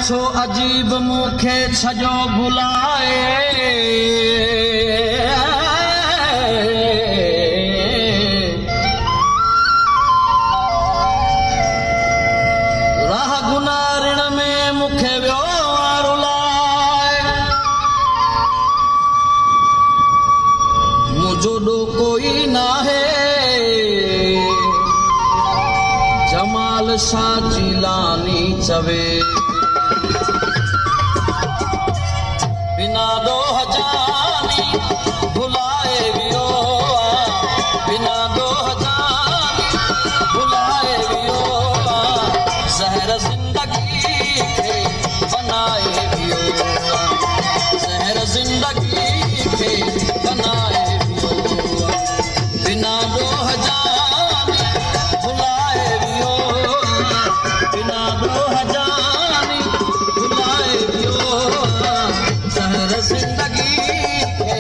छो अजीब मुखे छजो भुलाए राह गुनारिण में मुखे व्यो रुलाए मुझो डो कोई ना है जमाल शाह जिलानी चवे बिना दो हजानी भुलाए वियो बिना दो हजानी भुलाए वियो जहर जिंदगी के बनाए वियो जहर जिंदगी के बनाए वियो बिना दो हजानी भुलाए वियो बिना दो हजानी भुलाए वियो जहर जिंदगी के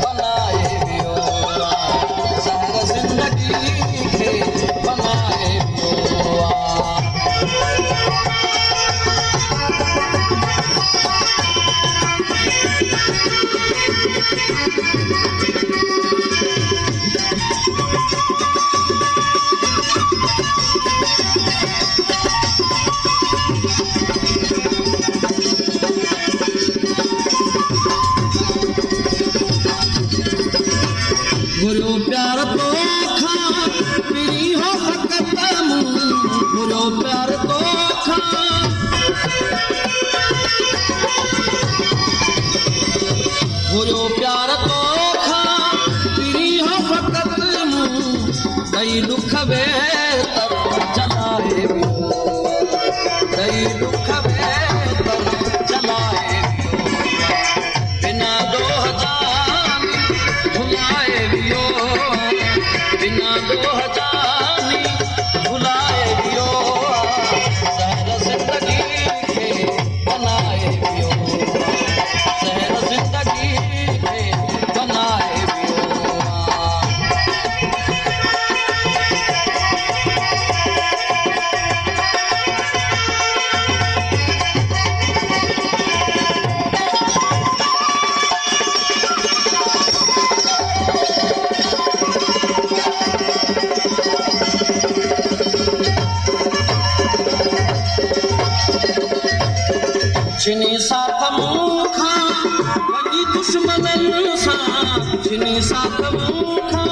बनाए वियो जहर जिंदगी के बनाए वियो गुरु प्यार तो खा पीरी हो फकत गुरु प्यार तो खा गुरु प्यार तो खा पीरी हो फकत कई दुख वे तर चलाए कई दुख वे तर चलाए बिना दो हजानी भुलाए वियो बिना दो हजानी भुलाए वियो जहर जिंदगी के बनाए वियो जहर जिंदगी के बनाए वियो जिनी साथ मुखा वही दुश्मनन सा जिनी साथ मुखा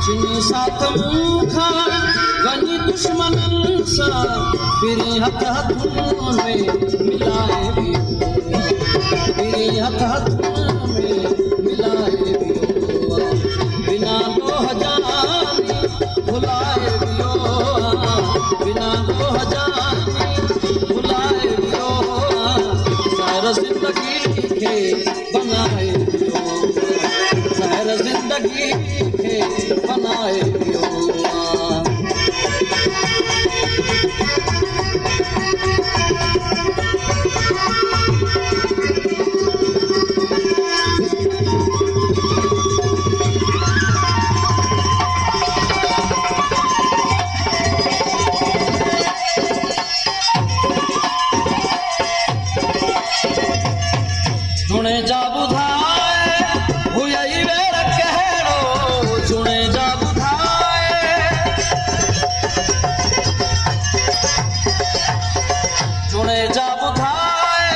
जिनी साथ मुखा वही दुश्मनन सा फिरी हथ हथों में मिलाए भी फिरी हथ हथों में मिलाए भी बिना दो हजानी भुलाए वियो बिना दो हजानी भुलाए वियो जहर जिंदगी के बनाए वियो जहर जिंदगी के बनाए वियो जुने जा बुधाए हुई वेर कहड़ो जुने जा बुधाए जुने जा बुधाए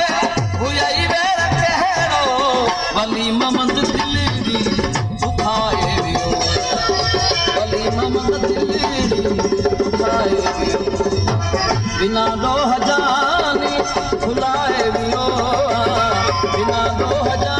हुई वेर कहड़ो वली ममद दिली बुधाए वियो वली ममद दिली बुधाए वियो बिना दो हजानी भुलाए वियो बिना दो हजार